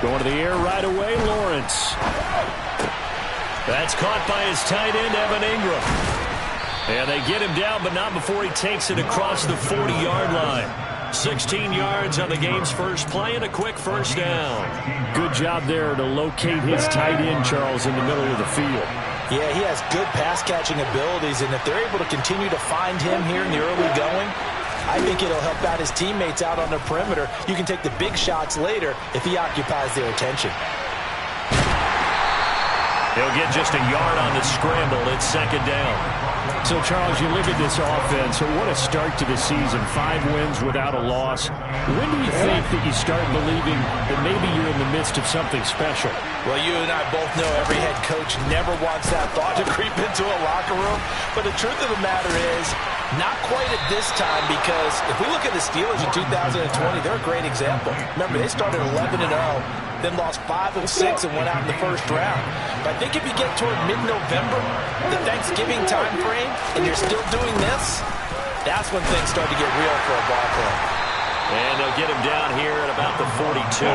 Going to the air right away, Lawrence. That's caught by his tight end, Evan Ingram. And they get him down, but not before he takes it across the 40-yard line. 16 yards on the game's first play and a quick first down. Good job there to locate his tight end, Charles, in the middle of the field. Yeah, he has good pass-catching abilities, and if they're able to continue to find him here in the early going, I think it'll help out his teammates out on the perimeter. You can take the big shots later if he occupies their attention. He'll get just a yard on the scramble. It's second down. So, Charles, you look at this offense. So what a start to the season. 5 wins without a loss. When do you think that you start believing that maybe you're in the midst of something special? Well, you and I both know every head coach never wants that thought to creep into a locker room. But the truth of the matter is, not quite at this time, because if we look at the Steelers in 2020, they're a great example. Remember, they started 11-0. Then lost 5 of 6 and went out in the first round. But I think if you get toward mid-November, the Thanksgiving time frame, and you're still doing this, that's when things start to get real for a ball club. And they'll get him down here at about the 42.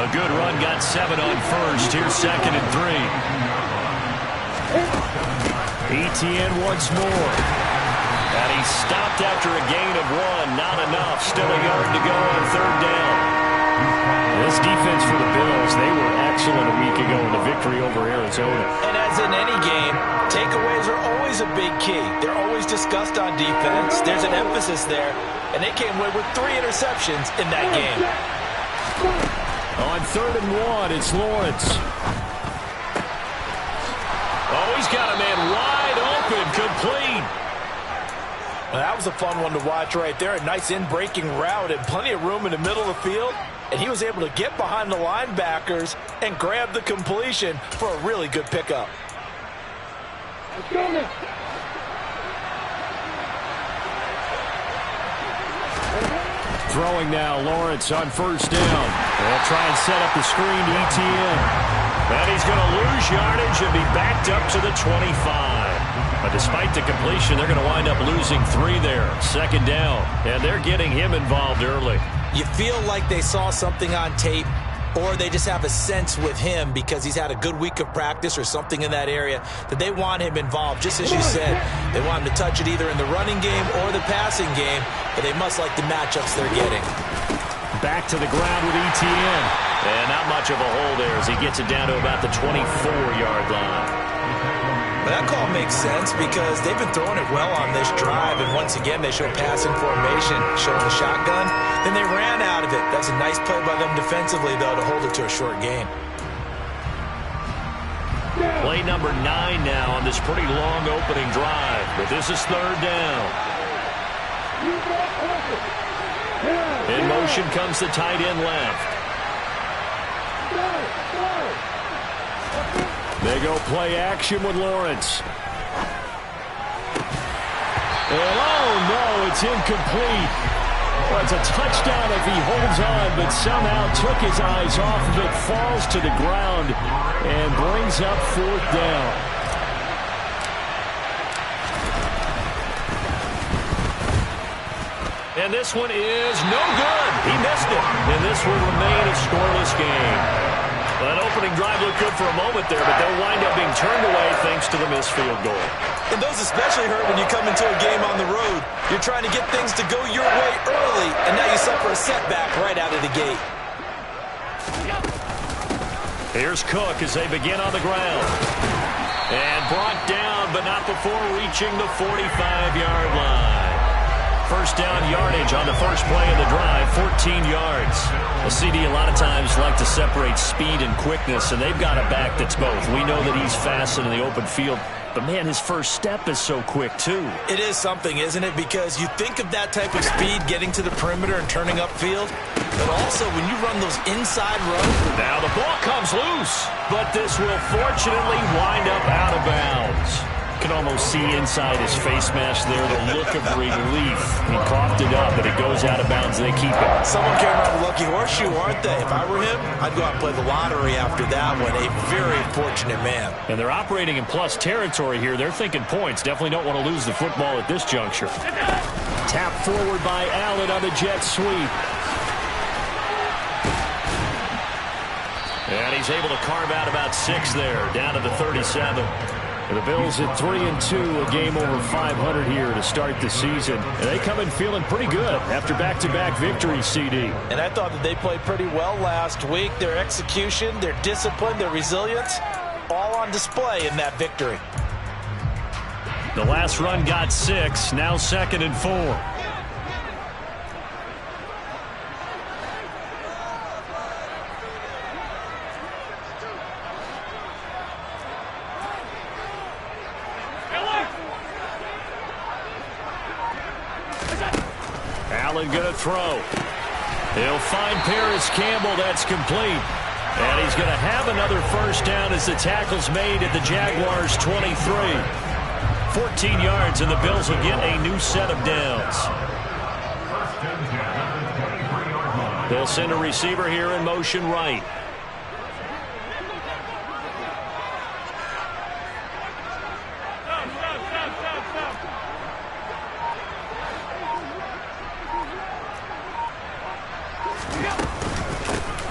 A good run, got 7 on first. Here's second and 3. ETN once more. And he stopped after a gain of 1. Not enough. Still a yard to go on third down. This defense for the Bills, they were excellent a week ago in the victory over Arizona. And as in any game, takeaways are always a big key. They're always discussed on defense. There's an emphasis there, and they came away with 3 interceptions in that game. On 3rd and 1, it's Lawrence. Oh, he's got a man wide open, complete. Well, that was a fun one to watch right there. A nice in-breaking route and plenty of room in the middle of the field. And he was able to get behind the linebackers and grab the completion for a really good pickup. Throwing now, Lawrence on first down. They'll try and set up the screen to ETN. And he's going to lose yardage and be backed up to the 25. But despite the completion, they're going to wind up losing 3 there. Second down, and they're getting him involved early. You feel like they saw something on tape, or they just have a sense with him because he's had a good week of practice or something in that area that they want him involved. Just as you said, they want him to touch it either in the running game or the passing game, but they must like the matchups they're getting. Back to the ground with ETN. And not much of a hole there as he gets it down to about the 24-yard line. But that call makes sense because they've been throwing it well on this drive, and once again they show passing formation, showing the shotgun. Then they ran out of it. That's a nice play by them defensively, though, to hold it to a short gain. Play number 9 now on this pretty long opening drive, but this is third down. In motion comes the tight end left. They go play action with Lawrence. And oh no, it's incomplete. Well, it's a touchdown if he holds on, but somehow took his eyes off of it, falls to the ground, and brings up 4th down. And this one is no good. He missed it. And this will remain a scoreless game. That opening drive looked good for a moment there, but they'll wind up being turned away thanks to the missed field goal. And those especially hurt when you come into a game on the road. You're trying to get things to go your way early, and now you suffer a setback right out of the gate. Here's Cook as they begin on the ground. And brought down, but not before reaching the 45-yard line. First down yardage on the first play of the drive, 14 yards. A CD a lot of times like to separate speed and quickness, and they've got a back that's both. We know that he's fast in the open field, but man, his first step is so quick too. It is something, isn't it? Because you think of that type of speed getting to the perimeter and turning upfield, but also when you run those inside runs. Now the ball comes loose, but this will fortunately wind up out of bounds. You can almost see inside his face mask there the look of relief. He coughed it up, but it goes out of bounds. They keep it. Someone came around a lucky horseshoe, aren't they? If I were him, I'd go out and play the lottery after that one. A very fortunate man. And they're operating in plus territory here. They're thinking points. Definitely don't want to lose the football at this juncture. Tap forward by Allen on the jet sweep. he's able to carve out about 6 there, down to the 37. The Bills at 3-2, a game over 500 here to start the season. And they come in feeling pretty good after back-to-back victories, CD. And I thought that they played pretty well last week. Their execution, their discipline, their resilience, all on display in that victory. The last run got 6, now 2nd and 4. Allen going to throw. He'll find Paris Campbell. That's complete. And he's going to have another first down as the tackle's made at the Jaguars' 23. 14 yards, and the Bills will get a new set of downs. They'll send a receiver here in motion right.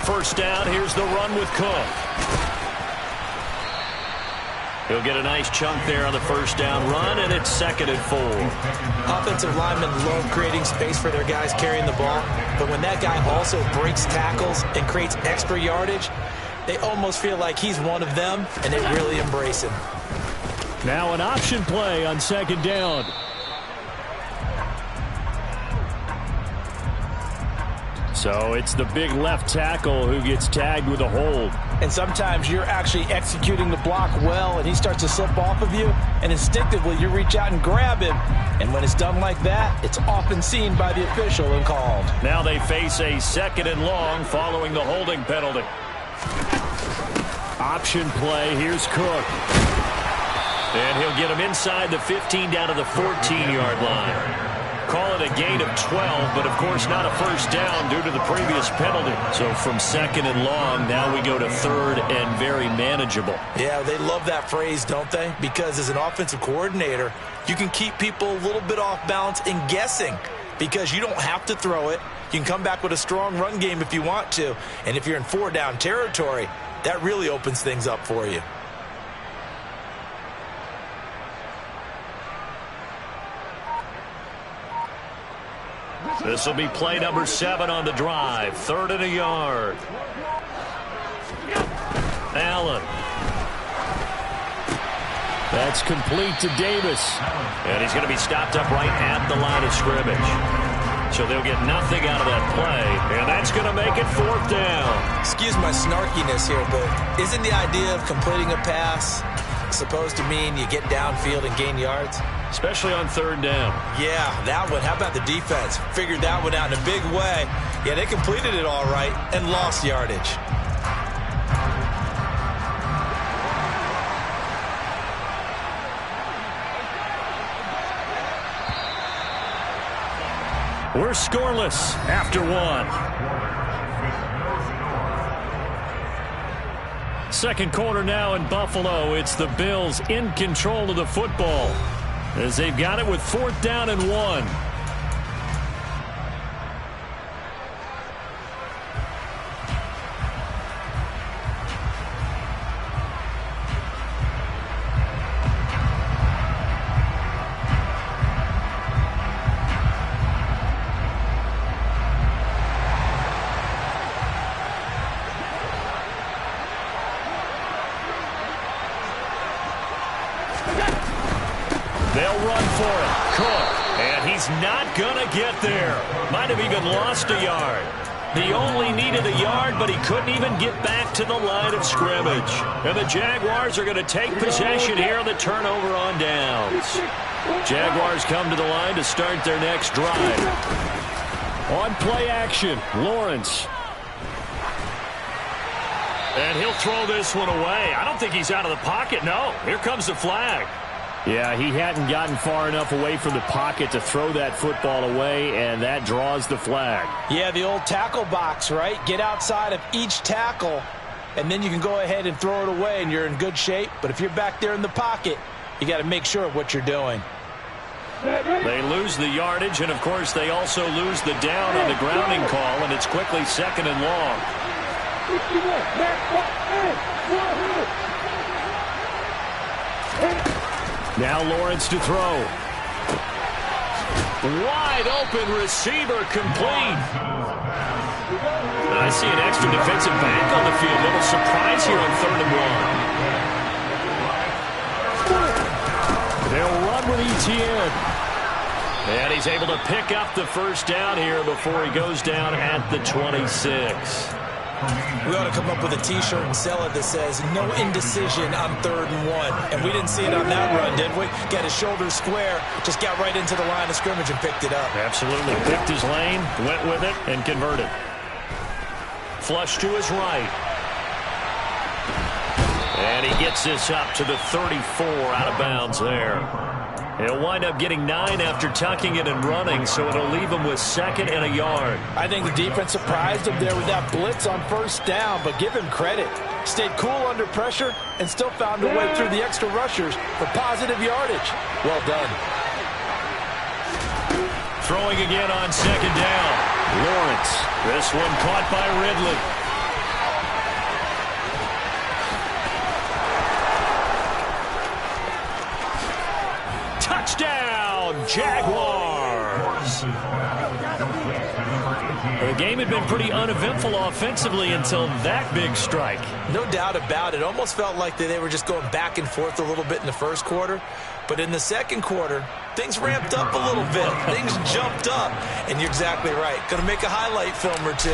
First down, here's the run with Cook. He'll get a nice chunk there on the first down run, and it's 2nd and 4. Offensive linemen love creating space for their guys carrying the ball, but when that guy also breaks tackles and creates extra yardage, they almost feel like he's one of them, and they really embrace him. Now an option play on 2nd down. So it's the big left tackle who gets tagged with a hold. And sometimes you're actually executing the block well, and he starts to slip off of you, and instinctively you reach out and grab him. And when it's done like that, it's often seen by the official and called. Now they face a 2nd and long following the holding penalty. Option play. Here's Cook. And he'll get him inside the 15 down to the 14-yard line. Call it a gain of 12, but of course not a first down due to the previous penalty. So from 2nd and long, now we go to 3rd and very manageable. Yeah, they love that phrase, don't they? Because as an offensive coordinator, you can keep people a little bit off balance and guessing because you don't have to throw it. You can come back with a strong run game if you want to. And if you're in 4-down territory, that really opens things up for you. This will be play number 7 on the drive. 3rd and a yard. Allen. That's complete to Davis. And he's going to be stopped up right at the line of scrimmage. So they'll get nothing out of that play. And that's going to make it 4th down. Excuse my snarkiness here, but isn't the idea of completing a pass supposed to mean you get downfield and gain yards? Especially on 3rd down. Yeah, that one. How about the defense? Figured that one out in a big way. Yeah, they completed it all right and lost yardage. We're scoreless after 1. Second quarter now in Buffalo. It's the Bills in control of the football as they've got it with 4th down and 1. They'll run for it. Cook. And he's not going to get there. Might have even lost a yard. He only needed a yard, but he couldn't even get back to the line of scrimmage. And the Jaguars are going to take possession here on the turnover on downs. Jaguars come to the line to start their next drive. On play action, Lawrence. And he'll throw this one away. I don't think he's out of the pocket. No, here comes the flag. Yeah, he hadn't gotten far enough away from the pocket to throw that football away, and that draws the flag. Yeah, the old tackle box, right? Get outside of each tackle, and then you can go ahead and throw it away, and you're in good shape. But if you're back there in the pocket, you got to make sure of what you're doing. They lose the yardage, and, of course, they also lose the down on the grounding call, and it's quickly 2nd and long. Now Lawrence to throw. Wide open receiver complete. I see an extra defensive back on the field. A little surprise here on 3rd and 1. They'll run with ETN. And he's able to pick up the first down here before he goes down at the 26. We ought to come up with a T-shirt and sell it that says, no indecision on 3rd and 1. And we didn't see it on that run, did we? Got his shoulders square, just got right into the line of scrimmage and picked it up. Absolutely. Picked his lane, went with it, and converted. Flush to his right. And he gets this up to the 34 out of bounds there. He'll wind up getting 9 after tucking it and running, so it'll leave him with 2nd and a yard. I think the defense surprised him there with that blitz on 1st down, but give him credit. Stayed cool under pressure and still found a way through the extra rushers for positive yardage. Well done. Throwing again on 2nd down. Lawrence. This one caught by Ridley. Touchdown, Jaguars. The game had been pretty uneventful offensively until that big strike. No doubt about it. Almost felt like they were just going back and forth a little bit in the 1st quarter. But in the 2nd quarter, things ramped up a little bit. Things jumped up. And you're exactly right. Going to make a highlight film or two.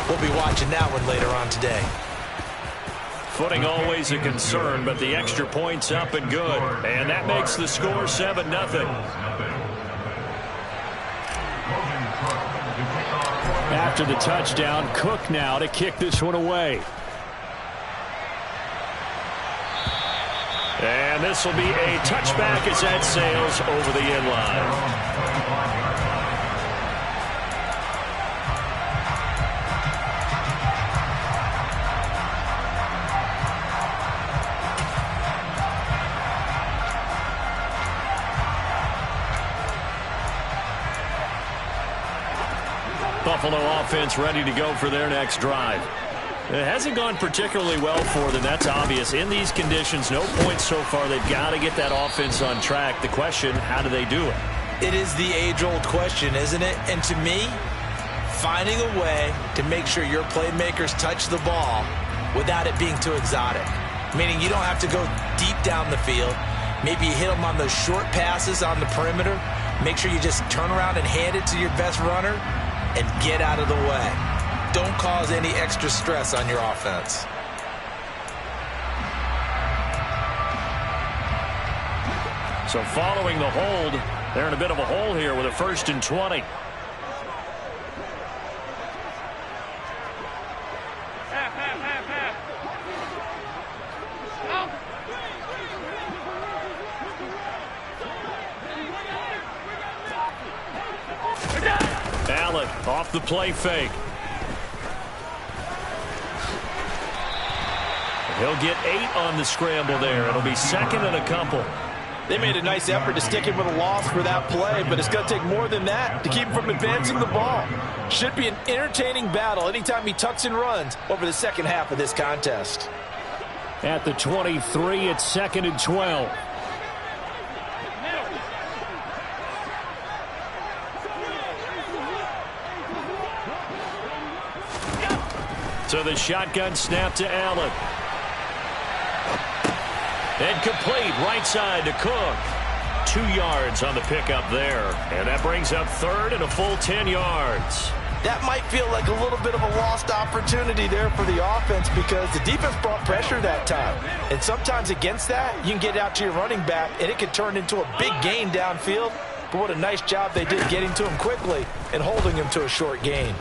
We'll be watching that one later on today. Footing always a concern, but the extra point's up and good. And that makes the score 7-0. After the touchdown, Cook now to kick this one away. And this will be a touchback as that sails over the end line. Buffalo offense ready to go for their next drive. It hasn't gone particularly well for them. That's obvious. In these conditions, no points so far. They've got to get that offense on track. The question, how do they do it? It is the age-old question, isn't it? And to me, finding a way to make sure your playmakers touch the ball without it being too exotic. Meaning you don't have to go deep down the field. Maybe you hit them on those short passes on the perimeter. Make sure you just turn around and hand it to your best runner and get out of the way. Don't cause any extra stress on your offense. So following the hold, they're in a bit of a hole here with a 1st and 20. Allen off the play fake. He'll get 8 on the scramble there. It'll be 2nd and a couple. They made a nice effort to stick him with a loss for that play, but it's going to take more than that to keep him from advancing the ball. Should be an entertaining battle anytime he tucks and runs over the 2nd half of this contest. At the 23, it's 2nd and 12. So the shotgun snap to Allen. And complete right side to Cook. 2 yards on the pickup there. And that brings up 3rd and a full 10 yards. That might feel like a little bit of a lost opportunity there for the offense because the defense brought pressure that time. And sometimes against that, you can get out to your running back, and it can turn into a big gain downfield. But what a nice job they did getting to him quickly and holding him to a short gain.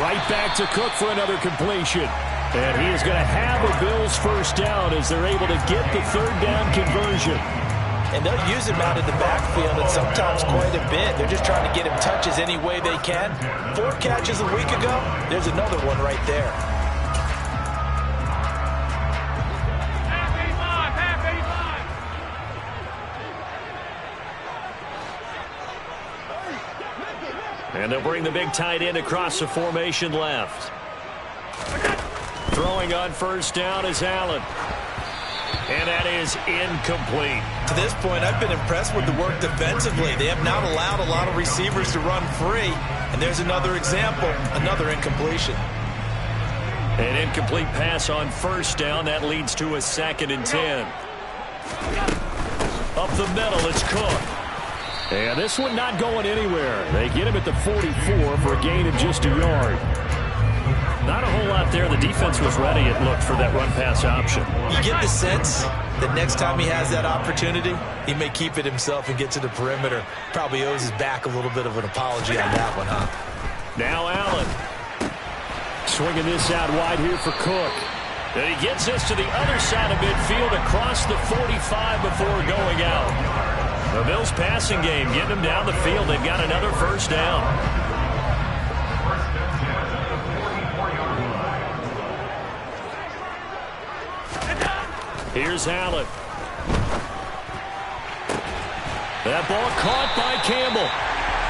Right back to Cook for another completion. And he is going to have a Bills 1st down as they're able to get the 3rd down conversion. And they'll use him out of the backfield and sometimes quite a bit. They're just trying to get him touches any way they can. 4 catches a week ago. There's another one right there. And they'll bring the big tight end across the formation left. Throwing on first down is Allen. And that is incomplete. To this point, I've been impressed with the work defensively. They have not allowed a lot of receivers to run free. And there's another example, another incompletion. An incomplete pass on first down. That leads to a 2nd and 10. Up the middle, it's Cook. And this one not going anywhere. They get him at the 44 for a gain of just a yard. Not a whole lot there. The defense was ready, it looked, for that run-pass option. You get the sense that next time he has that opportunity, he may keep it himself and get to the perimeter. Probably owes his back a little bit of an apology on that one, huh? Now Allen. Swinging this out wide here for Cook. And he gets this to the other side of midfield across the 45 before going out. The Bills passing game getting them down the field. They've got another first down. Here's Allen. That ball caught by Campbell.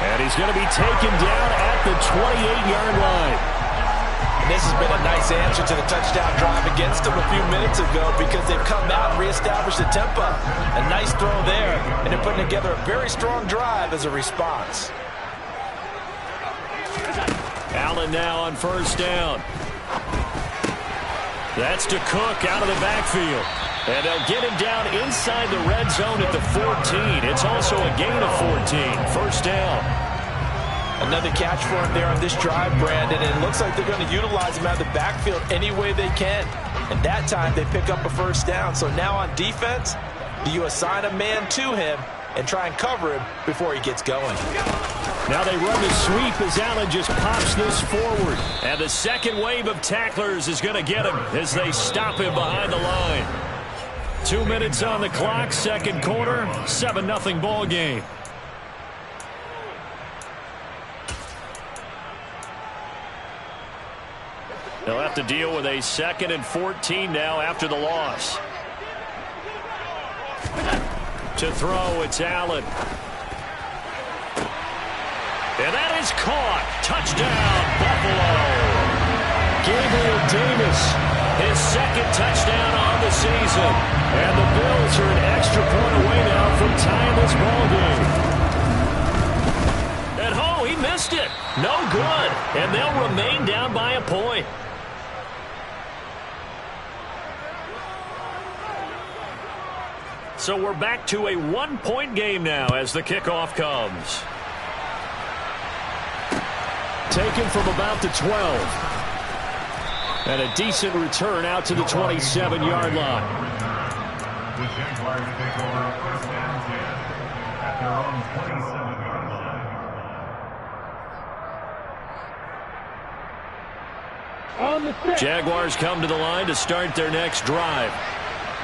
And he's going to be taken down at the 28-yard line. And this has been a nice answer to the touchdown drive against them a few minutes ago because they've come out and reestablished the tempo. A nice throw there, and they're putting together a very strong drive as a response. Allen now on first down. That's to Cook out of the backfield. And they'll get him down inside the red zone at the 14. It's also a gain of 14. First down. Another catch for him there on this drive, Brandon, and it looks like they're going to utilize him out of the backfield any way they can. And that time they pick up a first down. So now on defense, do you assign a man to him and try and cover him before he gets going? Now they run the sweep as Allen just pops this forward. And the second wave of tacklers is going to get him as they stop him behind the line. 2 minutes on the clock, second quarter, 7-0 ball game. They'll have to deal with a 2nd and 14 now after the loss. To throw, it's Allen. And that is caught. Touchdown, Buffalo. Gabriel Davis, his 2nd touchdown on the season. And the Bills are an extra point away now from tying this ball game. And oh, he missed it. No good. And they'll remain down by a point. So we're back to a 1-point game now as the kickoff comes. Taken from about the 12. And a decent return out to the 27-yard line. The Jaguars take over first and 10 at their own 27-yard line. Jaguars come to the line to start their next drive.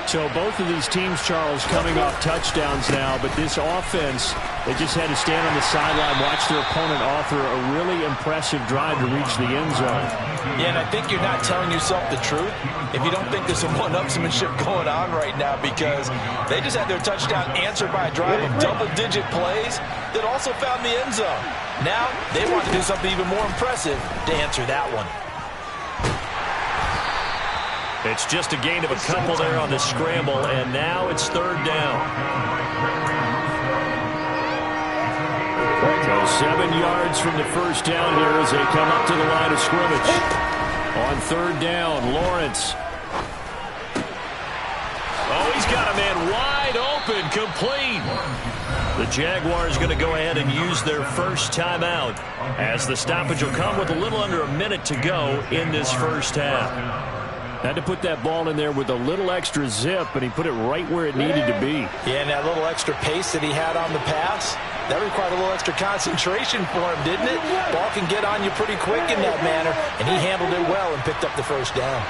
So both of these teams, Charles, coming off touchdowns now, but this offense, they just had to stand on the sideline, watch their opponent author a really impressive drive to reach the end zone. Yeah, and I think you're not telling yourself the truth if you don't think there's some one-upsmanship going on right now, because they just had their touchdown answered by a drive of double-digit plays that also found the end zone. Now they want to do something even more impressive to answer that one. It's just a gain of a couple there on the scramble, and now it's third down. So 7 yards from the first down here as they come up to the line of scrimmage. On third down, Lawrence. Oh, he's got a man wide open, complete. The Jaguars going to go ahead and use their first timeout as the stoppage will come with a little under a minute to go in this first half. Had to put that ball in there with a little extra zip, and he put it right where it needed to be. Yeah, and that little extra pace that he had on the pass, that required a little extra concentration for him, didn't it? Ball can get on you pretty quick in that manner, and he handled it well and picked up the first down.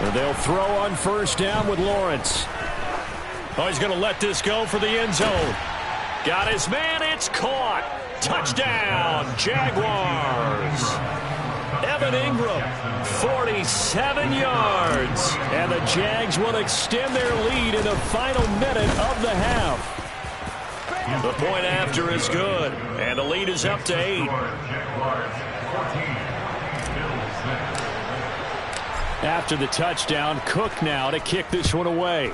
And they'll throw on first down with Lawrence. Oh, he's going to let this go for the end zone. Got his man, it's caught. Touchdown, Jaguars. Evan Ingram, 47 yards. And the Jags will extend their lead in the final minute of the half. The point after is good, and the lead is up to 8. After the touchdown, Cook now to kick this one away.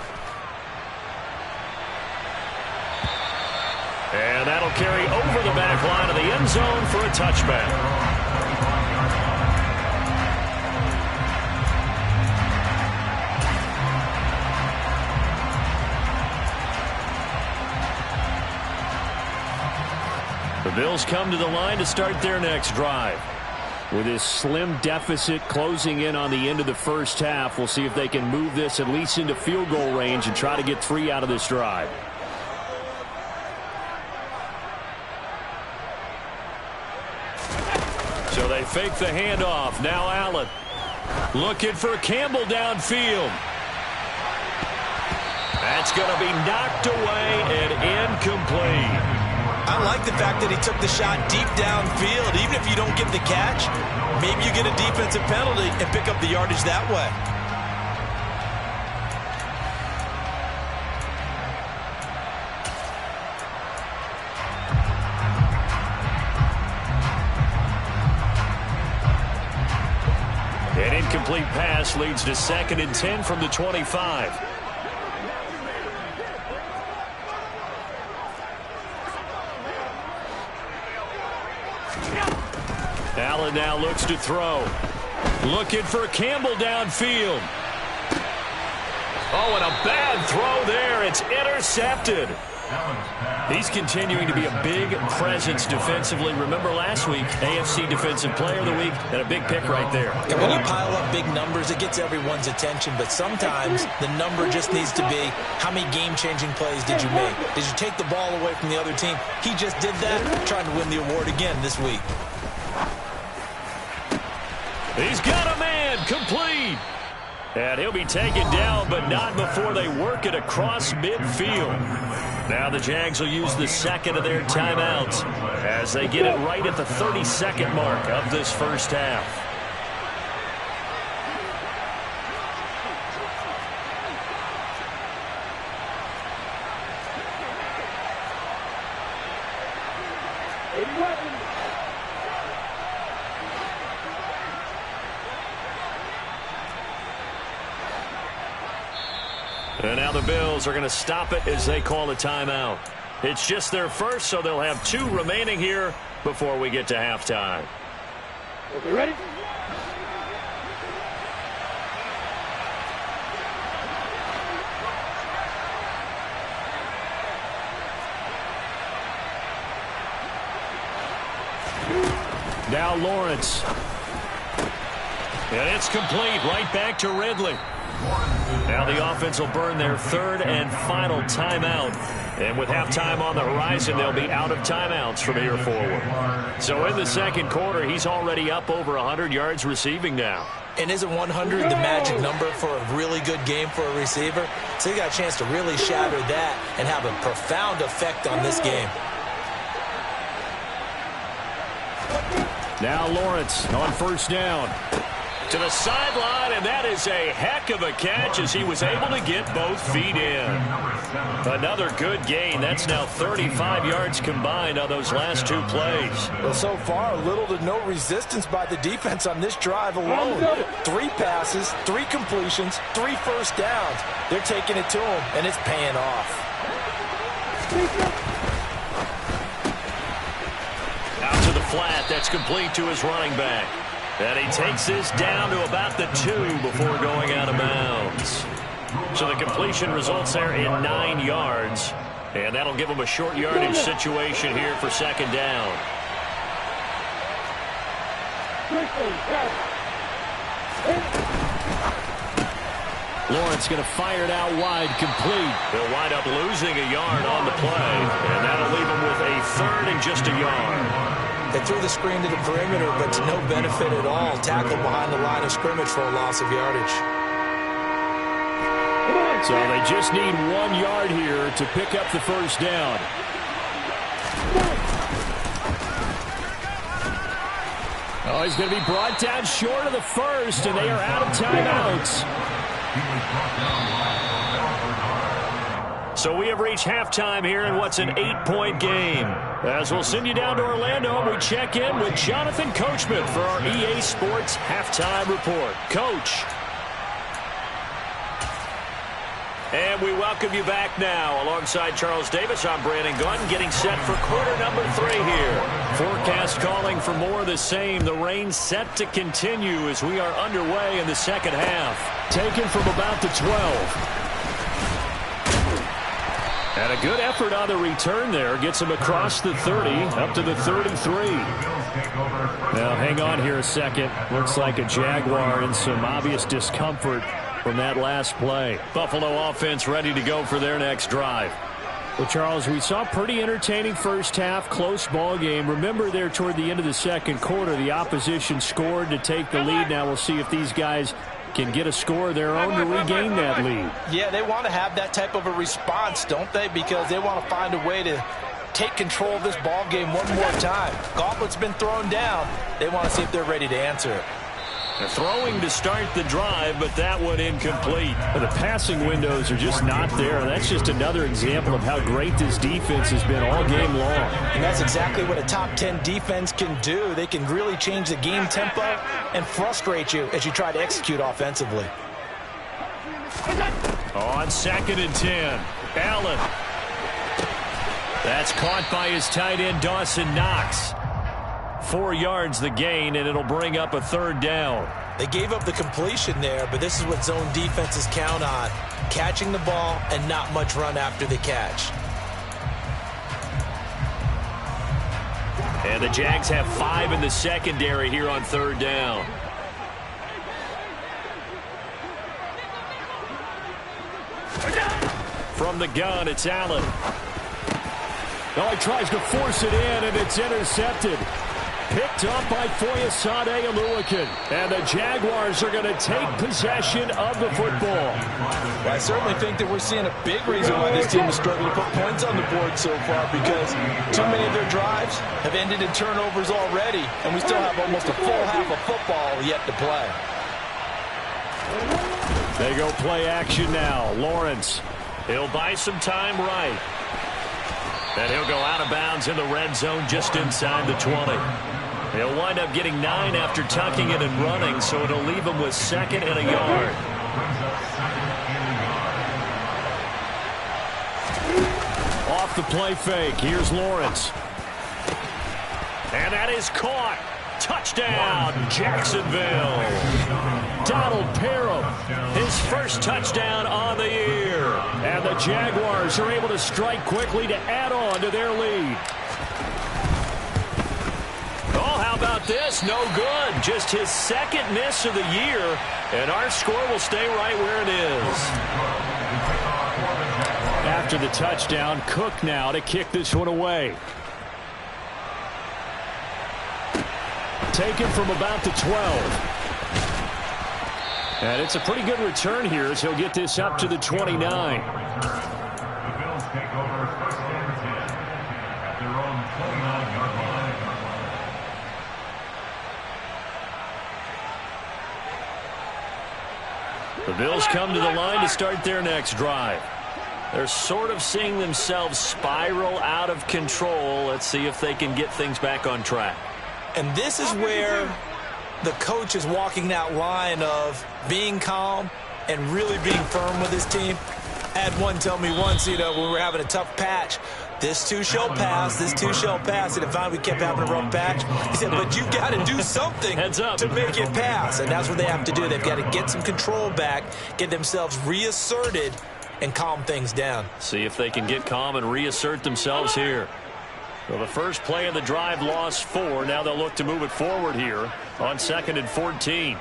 And that'll carry over the back line of the end zone for a touchback. The Bills come to the line to start their next drive. With this slim deficit closing in on the end of the first half, we'll see if they can move this at least into field goal range and try to get 3 out of this drive. So they fake the handoff. Now Allen looking for Campbell downfield. That's going to be knocked away and incomplete. I like the fact that he took the shot deep downfield. Even if you don't get the catch, maybe you get a defensive penalty and pick up the yardage that way. An incomplete pass leads to 2nd and 10 from the 25. Allen now looks to throw. Looking for Campbell downfield. Oh, and a bad throw there. It's intercepted. He's continuing to be a big presence defensively. Remember last week, AFC Defensive Player of the Week, and a big pick right there. And when you pile up big numbers, it gets everyone's attention. But sometimes the number just needs to be, how many game-changing plays did you make? Did you take the ball away from the other team? He just did that, trying to win the award again this week. He's got a man, complete. And he'll be taken down, but not before they work it across midfield. Now the Jags will use the second of their timeouts as they get it right at the 30-second mark of this first half. And now the Bills are going to stop it as they call a timeout. It's just their first, so they'll have 2 remaining here before we get to halftime. Okay, ready? Now Lawrence. And it's complete right back to Ridley. Now the offense will burn their 3rd and final timeout. And with halftime on the horizon, they'll be out of timeouts from here forward. So in the second quarter, he's already up over 100 yards receiving now. And isn't 100 the magic number for a really good game for a receiver? So he got a chance to really shatter that and have a profound effect on this game. Now Lawrence on first down. To the sideline, and that is a heck of a catch as he was able to get both feet in. Another good gain. That's now 35 yards combined on those last 2 plays. Well, so far, little to no resistance by the defense on this drive alone. 3 passes, 3 completions, 3 first downs. They're taking it to him, and it's paying off. Out to the flat. That's complete to his running back. And he takes this down to about the 2 before going out of bounds. So the completion results there in 9 yards. And that'll give him a short yardage situation here for 2nd down. Lawrence going to fire it out wide, complete. They'll wind up losing a yard on the play. And that'll leave him with a 3rd and just a yard. They threw the screen to the perimeter, but to no benefit at all. Tackled behind the line of scrimmage for a loss of yardage. So they just need 1 yard here to pick up the first down. Oh, he's going to be brought down short of the first, and they are out of timeouts. So we have reached halftime here in what's an 8-point game. As we'll send you down to Orlando, and we check in with Jonathan Coachman for our EA Sports Halftime Report. Coach. And we welcome you back now. Alongside Charles Davis, I'm Brandon Gunn, getting set for quarter number 3 here. Forecast calling for more of the same. The rain set to continue as we are underway in the second half. Taken from about the 12. And a good effort on the return there. Gets him across the 30, up to the 33. Now, hang on here a second. Looks like a Jaguar in some obvious discomfort from that last play. Buffalo offense ready to go for their next drive. Well, Charles, we saw a pretty entertaining first half, close ball game. Remember there toward the end of the second quarter, the opposition scored to take the lead. Now we'll see if these guys can get a score of their own to regain that lead. Yeah, they want to have that type of a response, don't they? Because they want to find a way to take control of this ball game one more time. Gauntlet's been thrown down. They want to see if they're ready to answer it. They're throwing to start the drive, but that one incomplete. The passing windows are just not there. That's just another example of how great this defense has been all game long. And that's exactly what a top 10 defense can do. They can really change the game tempo and frustrate you as you try to execute offensively. On 2nd and 10, Allen. That's caught by his tight end, Dawson Knox. 4 yards the gain, and it'll bring up a 3rd down. They gave up the completion there, but this is what zone defenses count on. Catching the ball and not much run after the catch. And the Jags have 5 in the secondary here on 3rd down. From the gun, it's Allen. Oh, he tries to force it in, and it's intercepted. Picked up by Foyesade Oluwakan. And the Jaguars are going to take possession of the football. Well, I certainly think that we're seeing a big reason why this team is struggling to put points on the board so far, because too many of their drives have ended in turnovers already, and we still have almost a full half of football yet to play. They go play action now. Lawrence. He'll buy some time right. And he'll go out of bounds in the red zone just inside the 20. He'll wind up getting 9 after tucking it and running, so it'll leave him with 2nd and a yard. Off the play fake. Here's Lawrence. And that is caught. Touchdown, Jacksonville. Donald Parham. His first touchdown on the year. And the Jaguars are able to strike quickly to add on to their lead. Oh, how about this? No good. Just his 2nd miss of the year. And our score will stay right where it is. After the touchdown, Cook now to kick this one away. Taken from about the 12. And it's a pretty good return here as he'll get this up to the 29. The Bills take over 1st and 10 at their own 29-yard line. The Bills come to the line to start their next drive. They're sort of seeing themselves spiral out of control. Let's see if they can get things back on track. And this is where the coach is walking that line of being calm and really being firm with his team. I had one tell me once, when we were having a tough patch, this too shall pass, this too shall pass. And if we kept having a rough patch, he said, but you got to do something to make it pass. And that's what they have to do. They've got to get some control back, get themselves reasserted, and calm things down. See if they can get calm and reassert themselves here. Well, the first play of the drive lost 4. Now they'll look to move it forward here on 2nd and 14.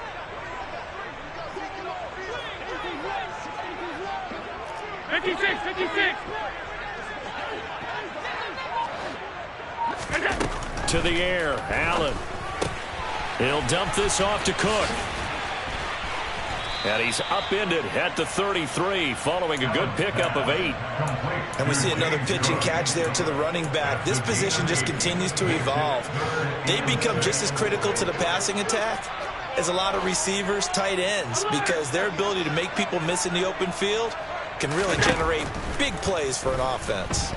To the air, Allen. He'll dump this off to Cook. And he's upended at the 33 following a good pickup of 8. And we see another pitch and catch there to the running back. This position just continues to evolve. They become just as critical to the passing attack as a lot of receivers, tight ends, because their ability to make people miss in the open field can really generate big plays for an offense.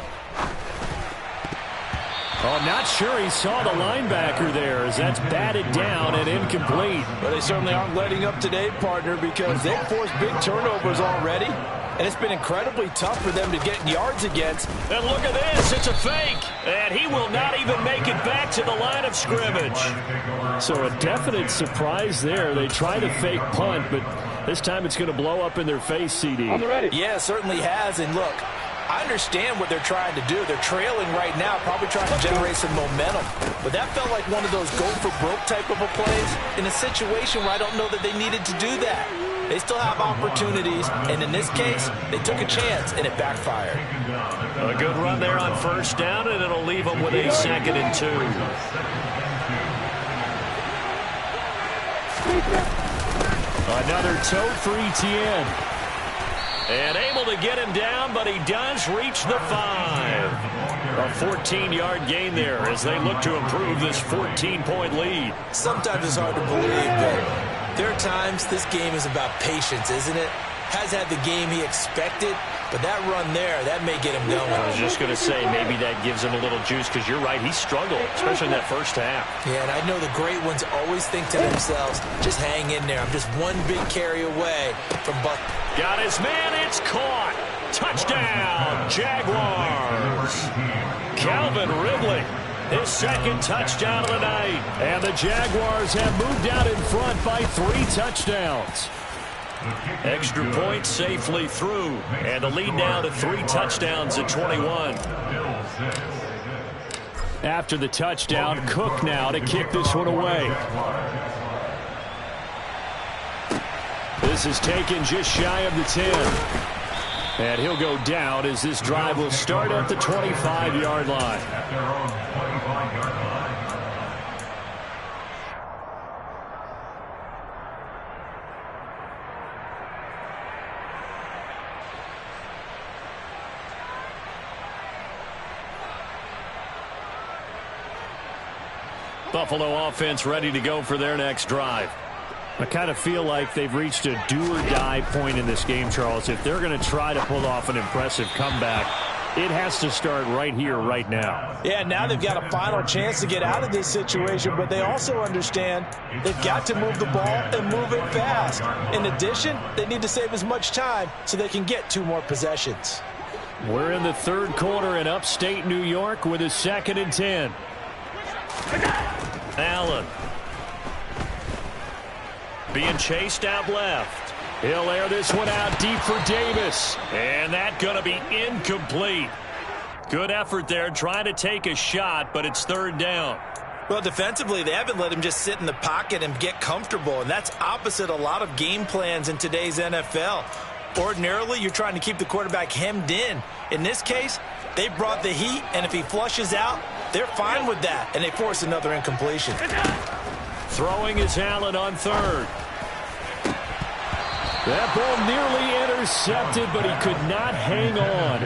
Oh, not sure he saw the linebacker there as that's batted down and incomplete. But they certainly aren't letting up today, partner, because they've forced big turnovers already. And it's been incredibly tough for them to get yards against. And look at this. It's a fake. And he will not even make it back to the line of scrimmage. So a definite surprise there. They try to fake punt, but this time it's going to blow up in their face, CD. On the ready. Yeah, it certainly has. And look, I understand what they're trying to do. They're trailing right now, probably trying to generate some momentum. But that felt like one of those go-for-broke type of a plays in a situation where I don't know that they needed to do that. They still have opportunities, and in this case, they took a chance, and it backfired. A good run there on first down, and it'll leave them with a 2nd and 2. Another toe for ETN. And able to get him down, but he does reach the 5. A 14-yard gain there as they look to improve this 14-point lead. Sometimes it's hard to believe, but there are times this game is about patience, isn't it? Has had the game he expected, but that run there, that may get him going. I was just going to say, maybe that gives him a little juice, because you're right, he struggled, especially in that first half. Yeah, and I know the great ones always think to themselves, just hang in there. I'm just one big carry away from Buck. Got his man, it's caught. Touchdown, Jaguars. Calvin Ridley, his 2nd touchdown of the night. And the Jaguars have moved out in front by 3 touchdowns. Extra point safely through, and the lead now to 3 touchdowns at 21. After the touchdown, Cook now to kick this one away. This is taken just shy of the 10. And he'll go down as this drive will start at the 25-yard line. At their own 25-yard line. Buffalo offense ready to go for their next drive. I kind of feel like they've reached a do-or-die point in this game, Charles. If they're going to try to pull off an impressive comeback, it has to start right here, right now. Yeah, now they've got a final chance to get out of this situation, but they also understand they've got to move the ball and move it fast. In addition, they need to save as much time so they can get 2 more possessions. We're in the 3rd quarter in upstate New York with a 2nd and 10. Allen being chased out left. He'll air this one out deep for Davis. And that going to be incomplete. Good effort there trying to take a shot, but it's 3rd down. Well, defensively, they haven't let him just sit in the pocket and get comfortable, and that's opposite a lot of game plans in today's NFL. Ordinarily, you're trying to keep the quarterback hemmed in. In this case, they brought the heat, and if he flushes out, they're fine with that, and they force another incompletion. Throwing is Allen on 3rd. That ball nearly intercepted, but he could not hang on.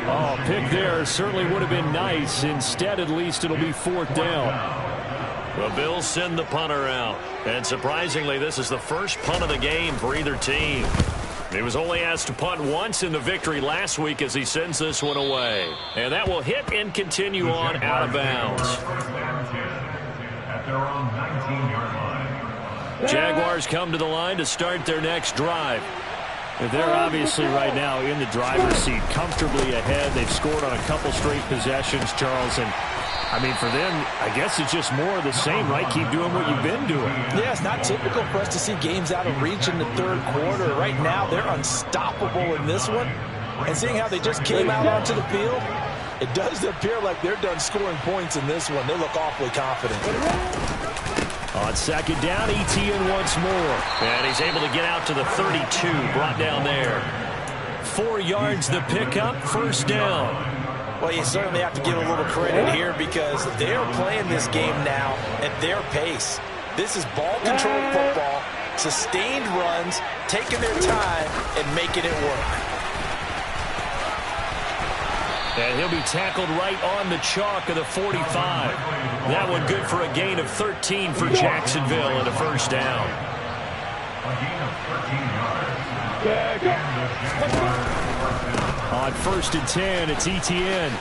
Oh, pick there certainly would have been nice. Instead, at least it'll be 4th down. The Bills send the punter out. And surprisingly, this is the first punt of the game for either team. He was only asked to punt once in the victory last week as he sends this one away. And that will hit and continue on out of bounds. At their own 19-yard line. Jaguars come to the line to start their next drive. They're obviously right now in the driver's seat, comfortably ahead. They've scored on a couple straight possessions, Charles. And, I mean, for them, I guess it's just more of the same, right? Keep doing what you've been doing. Yeah, it's not typical for us to see games out of reach in the 3rd quarter. Right now, they're unstoppable in this one. And seeing how they just came out onto the field, it does appear like they're done scoring points in this one. They look awfully confident. On 2nd down, ETN once more. And he's able to get out to the 32, brought down there. 4 yards the pickup, 1st down. Well, you certainly have to give a little credit here because they're playing this game now at their pace. This is ball-controlled football, sustained runs, taking their time, and making it work. And he'll be tackled right on the chalk of the 45. That one good for a gain of 13 for Jacksonville and a 1st down. A gain of 13 yards. On 1st and 10, it's ETN.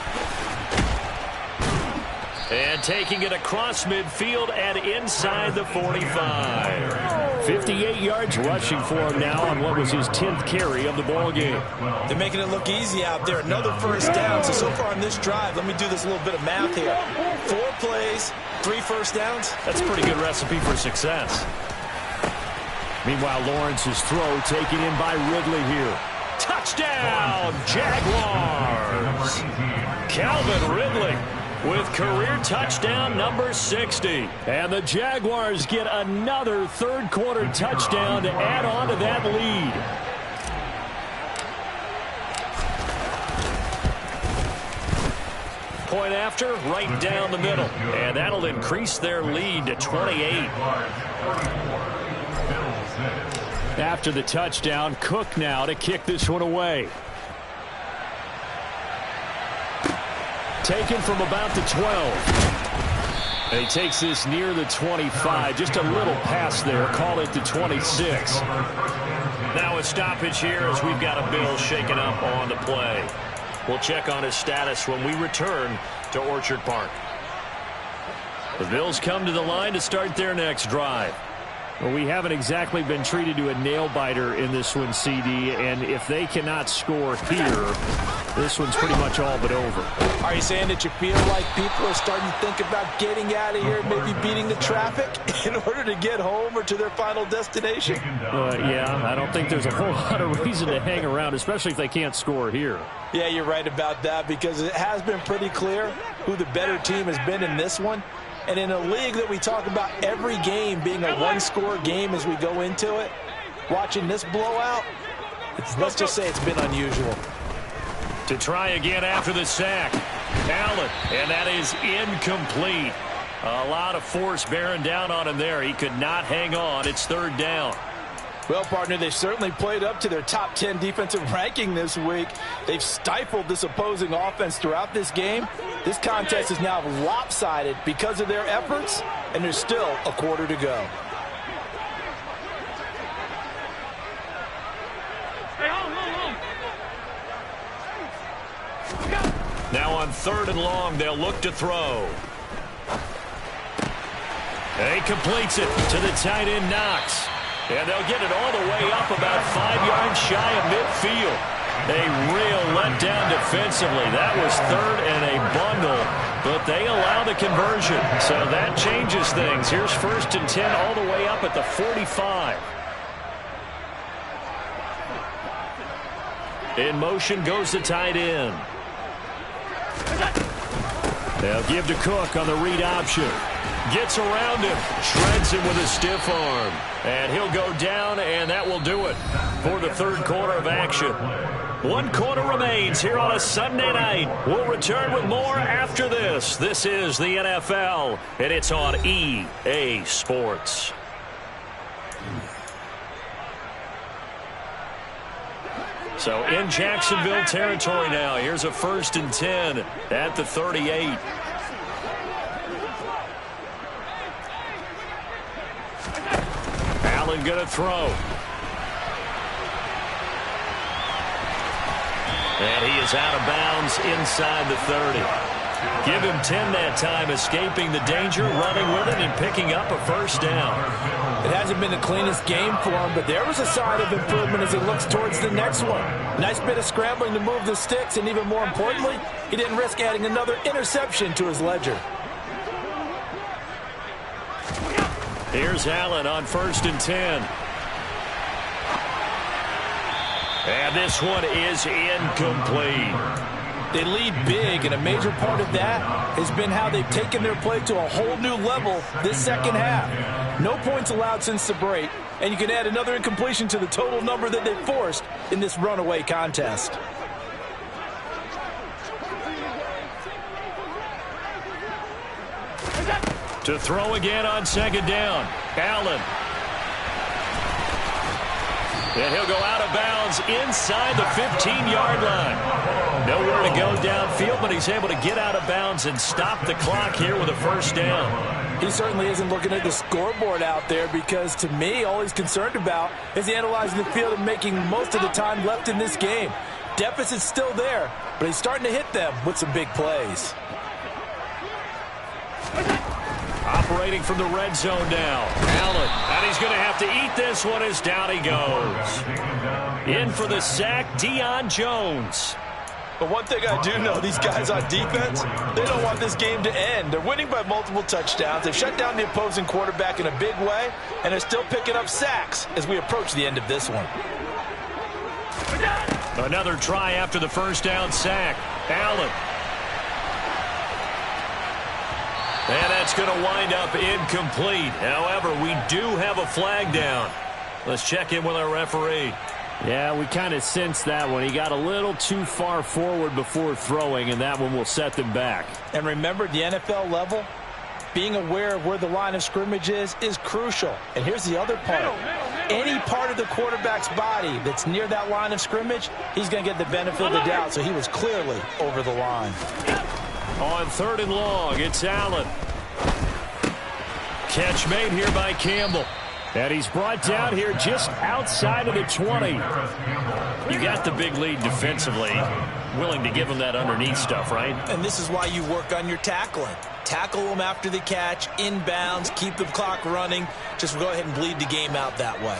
And taking it across midfield and inside the 45. 58 yards rushing for him now on what was his 10th carry of the ball game. They're making it look easy out there. Another first down. So far on this drive, let me do this little bit of math here. 4 plays, 3 first downs. That's a pretty good recipe for success. Meanwhile, Lawrence's throw taken in by Ridley here. Touchdown, Jaguars! Calvin Ridley with career touchdown number 60. And the Jaguars get another third-quarter touchdown to add on to that lead. Point after, right down the middle. And that'll increase their lead to 28. After the touchdown, Cook now to kick this one away. Taken from about the 12. And he takes this near the 25. Just a little pass there. Call it the 26. Now a stoppage here as we've got a Bill shaken up on the play. We'll check on his status when we return to Orchard Park. The Bills come to the line to start their next drive. Well, we haven't exactly been treated to a nail-biter in this one, CD, and if they cannot score here, this one's pretty much all but over. Are you saying that you feel like people are starting to think about getting out of here, maybe beating the traffic in order to get home or to their final destination? Yeah, I don't think there's a whole lot of reason to hang around, especially if they can't score here. Yeah, you're right about that because it has been pretty clear who the better team has been in this one. And in a league that we talk about every game being a one-score game as we go into it, watching this blowout, let's just say it's been unusual. To try again after the sack. Allen, and that is incomplete. A lot of force bearing down on him there. He could not hang on. It's 3rd down. Well, partner, they've certainly played up to their top 10 defensive ranking this week. They've stifled this opposing offense throughout this game. This contest is now lopsided because of their efforts, and there's still a quarter to go. Now on 3rd and long, they'll look to throw. He completes it to the tight end, Knox. And they'll get it all the way up about 5 yards shy of midfield. A real letdown defensively. That was 3rd and a bundle, but they allow the conversion. So that changes things. Here's 1st and 10 all the way up at the 45. In motion goes the tight end. They'll give to Cook on the read option. Gets around him, shreds him with a stiff arm. And he'll go down, and that will do it for the 3rd quarter of action. 1 quarter remains here on a Sunday night. We'll return with more after this. This is the NFL, and it's on EA Sports. So in Jacksonville territory now. Here's a 1st and 10 at the 38. Allen going to throw. And he is out of bounds inside the 30. Give him 10 that time, escaping the danger, running with it, and picking up a 1st down. It hasn't been the cleanest game for him, but there was a sign of improvement as he looks towards the next one. Nice bit of scrambling to move the sticks, and even more importantly, he didn't risk adding another interception to his ledger. Here's Allen on 1st and 10. And this one is incomplete. They lead big, and a major part of that has been how they've taken their play to a whole new level this second half. No points allowed since the break, and you can add another incompletion to the total number that they've forced in this runaway contest. To throw again on 2nd down. Allen. And he'll go out of bounds inside the 15-yard line. Nowhere to go downfield, but he's able to get out of bounds and stop the clock here with a first down. He certainly isn't looking at the scoreboard out there because, to me, all he's concerned about is analyzing the field and making most of the time left in this game. Deficit's still there, but he's starting to hit them with some big plays. Operating from the red zone now. Allen. And he's going to have to eat this one as down he goes. In for the sack, Deion Jones. But one thing I do know, these guys on defense, they don't want this game to end. They're winning by multiple touchdowns. They've shut down the opposing quarterback in a big way, and they're still picking up sacks as we approach the end of this one. Another try after the first down sack. Allen. And that's going to wind up incomplete. However, we do have a flag down. Let's check in with our referee. Yeah, we kind of sensed that one. He got a little too far forward before throwing, and that one will set them back. And remember, the NFL level, being aware of where the line of scrimmage is crucial. And here's the other part. Any part of the quarterback's body that's near that line of scrimmage, he's going to get the benefit of the doubt. So he was clearly over the line. On 3rd and long, it's Allen. Catch made here by Campbell. And he's brought down here just outside of the 20. You got the big lead defensively. Willing to give him that underneath stuff, right? And this is why you work on your tackling. Tackle them after the catch, inbounds, keep the clock running. Just go ahead and bleed the game out that way.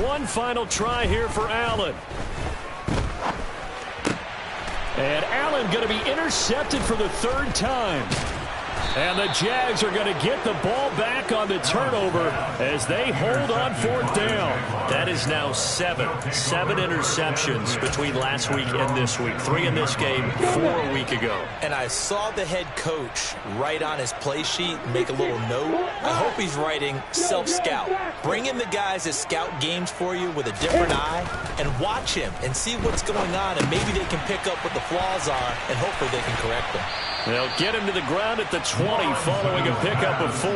One final try here for Allen. And Allen going to be intercepted for the 3rd time. And the Jags are going to get the ball back on the turnover as they hold on 4th down. That is now 7 interceptions between last week and this week. 3 in this game, 4 a week ago. And I saw the head coach write on his play sheet, make a little note. I hope he's writing self-scout. Bring in the guys that scout games for you with a different eye and watch him and see what's going on, and maybe they can pick up what the flaws are and hopefully they can correct them. They'll get him to the ground at the 20 following a pickup of 4.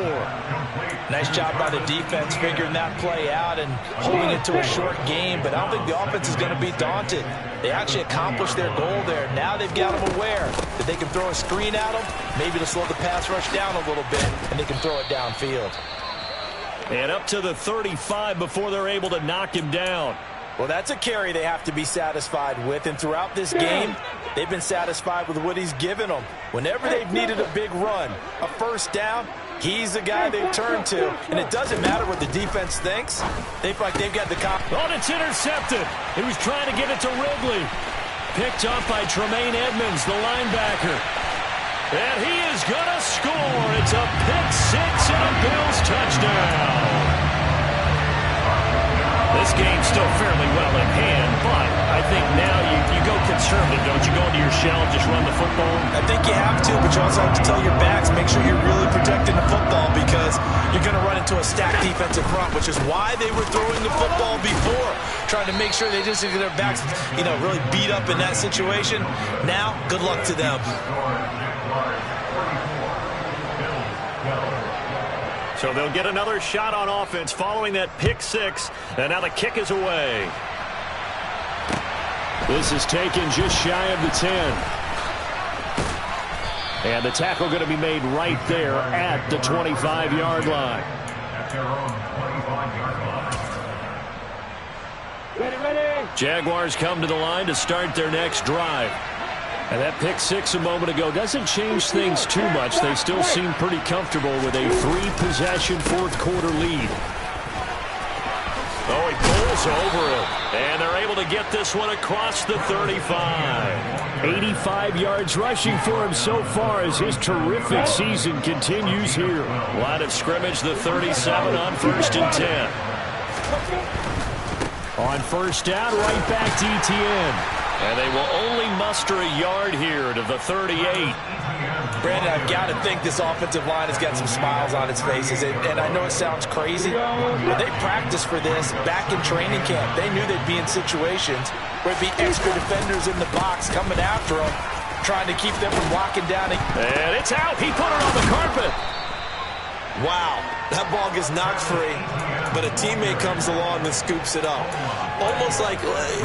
Nice job by the defense figuring that play out and holding it to a short game, but I don't think the offense is going to be daunted. They actually accomplished their goal there. Now they've got them aware that they can throw a screen at them, maybe to slow the pass rush down a little bit, and they can throw it downfield. And up to the 35 before they're able to knock him down. Well, that's a carry they have to be satisfied with, and throughout this game, they've been satisfied with what he's given them. Whenever they've needed a big run, a first down, he's the guy they've turned to, and it doesn't matter what the defense thinks. They feel like they've got the confidence. Oh, it's intercepted. He was trying to get it to Ridley. Picked up by Tremaine Edmonds, the linebacker. And he is going to score. It's a pick 6 and a Bills touchdown. This game's still fairly well in hand, but I think now you go conservative, don't you? Go into your shell and just run the football? I think you have to, but you also have to tell your backs, make sure you're really protecting the football because you're going to run into a stacked defensive front, which is why they were throwing the football before, trying to make sure they just get their backs, really beat up in that situation. Now, good luck to them. So they'll get another shot on offense following that pick 6, and now the kick is away. This is taken just shy of the 10. And the tackle going to be made right there at the 25-yard line. Ready. Jaguars come to the line to start their next drive. And that pick 6 a moment ago doesn't change things too much. They still seem pretty comfortable with a 3-possession fourth-quarter lead. Oh, he pulls over it. And they're able to get this one across the 35. 85 yards rushing for him so far as his terrific season continues here. Line of scrimmage, the 37 on 1st and 10. On 1st down, right back to ETN. And they will only muster a yard here to the 38. Brandon, I've got to think this offensive line has got some smiles on its faces. And I know it sounds crazy, but they practiced for this back in training camp. They knew they'd be in situations where it'd be extra defenders in the box coming after them, trying to keep them from locking down. And it's out. He put it on the carpet. Wow, that ball gets knocked free, but a teammate comes along and scoops it up.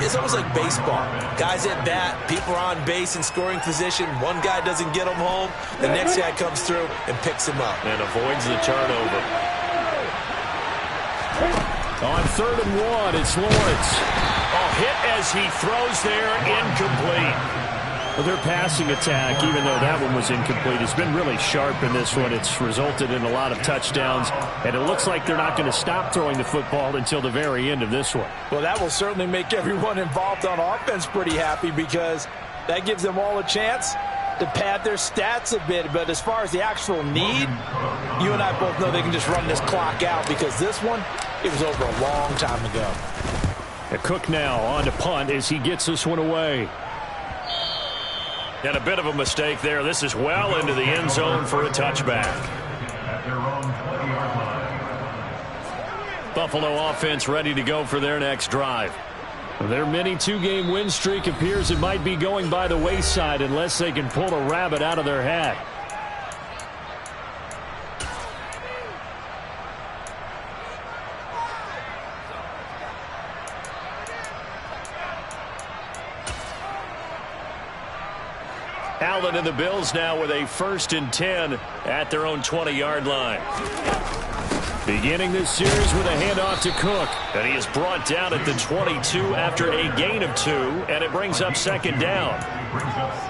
It's almost like baseball. Guys at bat, people are on base in scoring position. One guy doesn't get him home. The next guy comes through and picks him up. And avoids the turnover. On 3rd and 1, it's Lawrence. Hit as he throws there, incomplete. Well, their passing attack, even though that one was incomplete, has been really sharp in this one. It's resulted in a lot of touchdowns, and it looks like they're not going to stop throwing the football until the very end of this one. Well, that will certainly make everyone involved on offense pretty happy, because that gives them all a chance to pad their stats a bit. But as far as the actual need, you and I both know they can just run this clock out, because this one, it was over a long time ago. Cook now on to punt as he gets this one away. And a bit of a mistake there. This is well into the end zone for a touchback. At their own 20-yard line. Buffalo offense ready to go for their next drive. Their mini 2-game win streak appears it might be going by the wayside unless they can pull a rabbit out of their hat. Allen and the Bills now with a 1st and 10 at their own 20-yard line. Beginning this series with a handoff to Cook. And he is brought down at the 22 after a gain of 2, and it brings up 2nd down.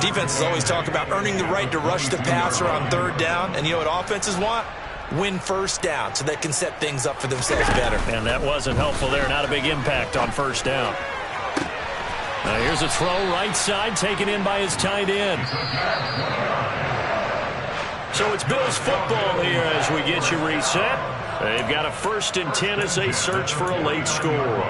Defenses always talk about earning the right to rush the passer on 3rd down, and you know what offenses want? Win 1st down so they can set things up for themselves better. And that wasn't helpful there. Not a big impact on 1st down. Now here's a throw right side taken in by his tight end. So it's Bills football here as we get you reset. They've got a 1st and 10 as they search for a late score.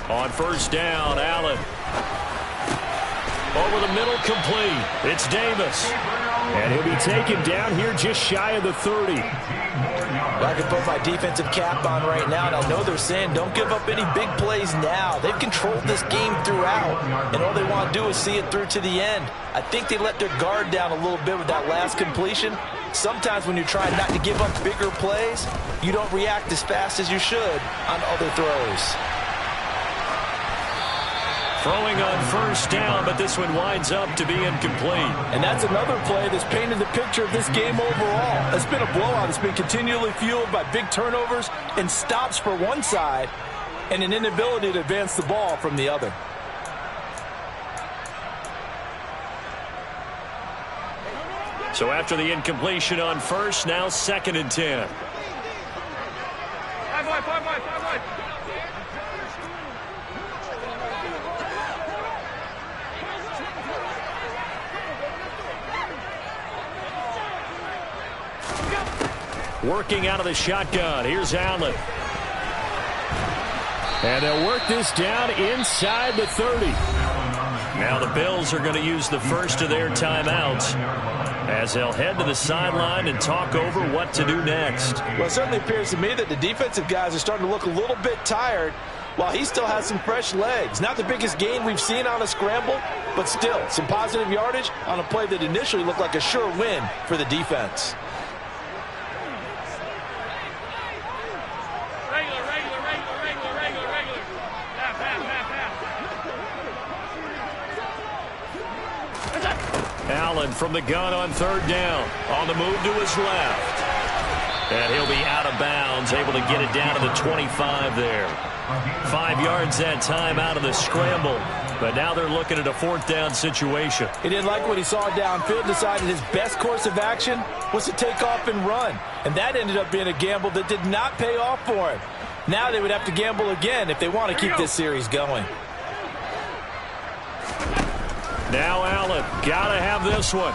On 1st down, Allen. Over the middle, complete. It's Davis. And he'll be taken down here just shy of the 30. I can put my defensive cap on right now, and I know they're saying don't give up any big plays now. They've controlled this game throughout, and all they want to do is see it through to the end. I think they let their guard down a little bit with that last completion. Sometimes when you're trying not to give up bigger plays, you don't react as fast as you should on other throws. Throwing on 1st down, but this one winds up to be incomplete. And that's another play that's painted the picture of this game overall. It's been a blowout. It's been continually fueled by big turnovers and stops for one side and an inability to advance the ball from the other. So after the incompletion on 1st, now 2nd and 10. Working out of the shotgun. Here's Allen. And they'll work this down inside the 30. Now the Bills are going to use the first of their timeouts as they'll head to the sideline and talk over what to do next. Well, it certainly appears to me that the defensive guys are starting to look a little bit tired while he still has some fresh legs. Not the biggest gain we've seen on a scramble, but still some positive yardage on a play that initially looked like a sure win for the defense. Allen from the gun on 3rd down. On the move to his left. And he'll be out of bounds, able to get it down to the 25 there. 5 yards that time out of the scramble. But now they're looking at a 4th down situation. He didn't like what he saw downfield, decided his best course of action was to take off and run. And that ended up being a gamble that did not pay off for him. Now they would have to gamble again if they want to keep this series going. Now Allen, gotta have this one.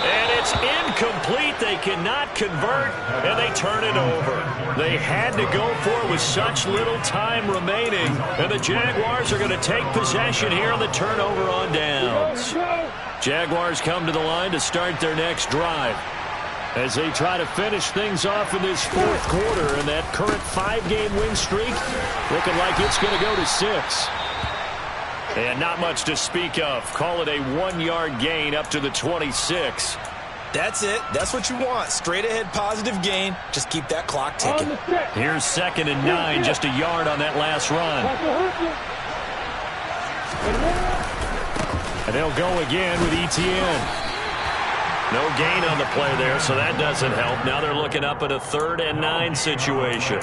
And it's incomplete. They cannot convert, and they turn it over. They had to go for it with such little time remaining, and the Jaguars are going to take possession here on the turnover on downs. Jaguars come to the line to start their next drive as they try to finish things off in this 4th quarter, and that current 5-game win streak looking like it's going to go to 6. And not much to speak of. Call it a 1-yard gain up to the 26. That's it. That's what you want. Straight ahead positive gain. Just keep that clock ticking. Here's 2nd and 9, just a yard on that last run. And they'll go again with ETN. No gain on the play there, so that doesn't help. Now they're looking up at a 3rd and 9 situation.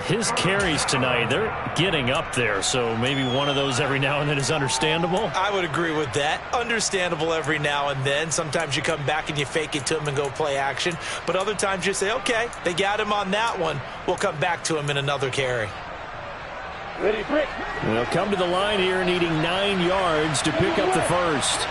His carries tonight, they're getting up there, so maybe one of those every now and then is understandable. I would agree with that. Understandable every now and then. Sometimes you come back and you fake it to him and go play action. But other times you say, okay, they got him on that one. We'll come back to him in another carry. Ready, break. They'll come to the line here needing 9 yards to pick up the first.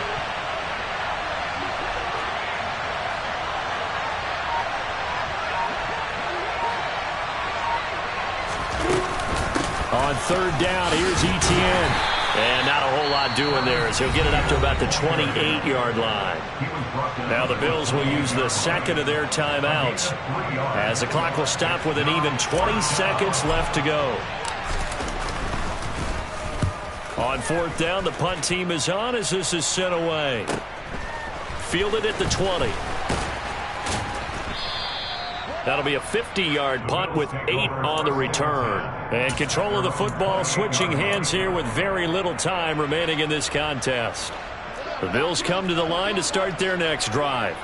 On 3rd down, here's ETN. And not a whole lot doing there as he'll get it up to about the 28-yard line. Now the Bills will use the 2nd of their timeouts as the clock will stop with an even 20 seconds left to go. On 4th down, the punt team is on as this is sent away. Fielded at the 20. That'll be a 50-yard punt with 8 on the return. And control of the football switching hands here with very little time remaining in this contest. The Bills come to the line to start their next drive.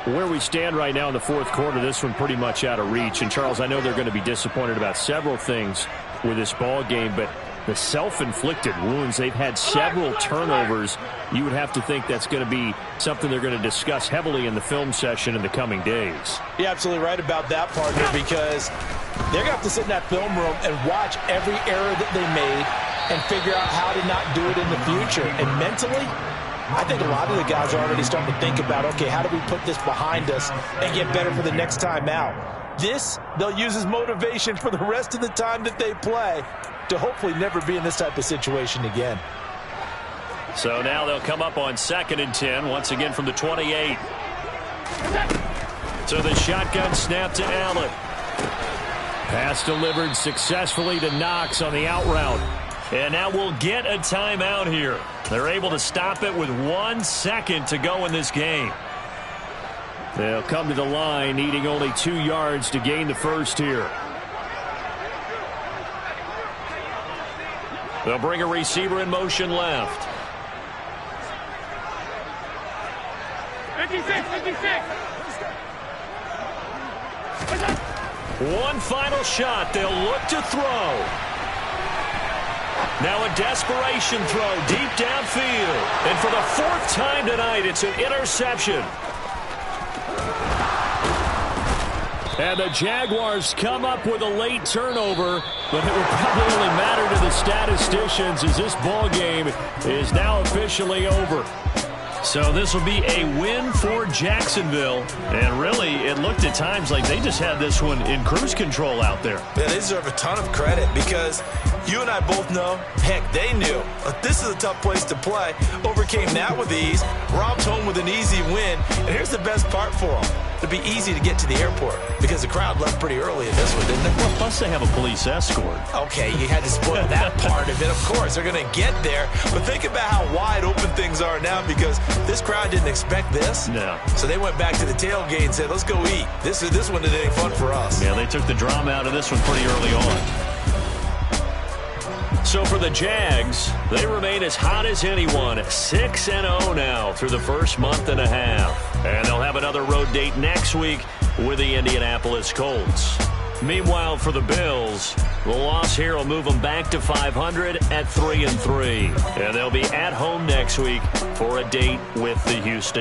Where we stand right now in the 4th quarter, this one pretty much out of reach. And, Charles, I know they're going to be disappointed about several things with this ball game, but the self-inflicted wounds, they've had several turnovers. You would have to think that's going to be something they're going to discuss heavily in the film session in the coming days. You're absolutely right about that, partner, because they're going to have to sit in that film room and watch every error that they made and figure out how to not do it in the future. And mentally, I think a lot of the guys are already starting to think about, okay, how do we put this behind us and get better for the next time out? This, they'll use as motivation for the rest of the time that they play to hopefully never be in this type of situation again. So now they'll come up on 2nd and 10, once again from the 28. So the shotgun snap to Allen. Pass delivered successfully to Knox on the out route. And now we'll get a timeout here. They're able to stop it with 1 second to go in this game. They'll come to the line needing only 2 yards to gain the first here. They'll bring a receiver in motion left. 56. One final shot. They'll look to throw. Now a desperation throw deep downfield. And for the 4th time tonight, it's an interception. And the Jaguars come up with a late turnover, but it will probably only matter to the statisticians as this ball game is now officially over. So this will be a win for Jacksonville. And really, it looked at times like they just had this one in cruise control out there. Yeah, they deserve a ton of credit because you and I both know, heck, they knew. This is a tough place to play. Overcame that with ease. Robbed home with an easy win. And here's the best part for them. It'd be easy to get to the airport because the crowd left pretty early in this one, didn't it? Well, plus they have a police escort. Okay, you had to spoil that part of it. Of course, they're going to get there. But think about how wide open things are now because this crowd didn't expect this. No. So they went back to the tailgate and said, let's go eat. This one isn't any fun for us. Yeah, they took the drama out of this one pretty early on. So for the Jags, they remain as hot as anyone, 6-0 now through the first month and a half. And they'll have another road date next week with the Indianapolis Colts. Meanwhile, for the Bills, the loss here will move them back to 500 at 3-3. And they'll be at home next week for a date with the Houston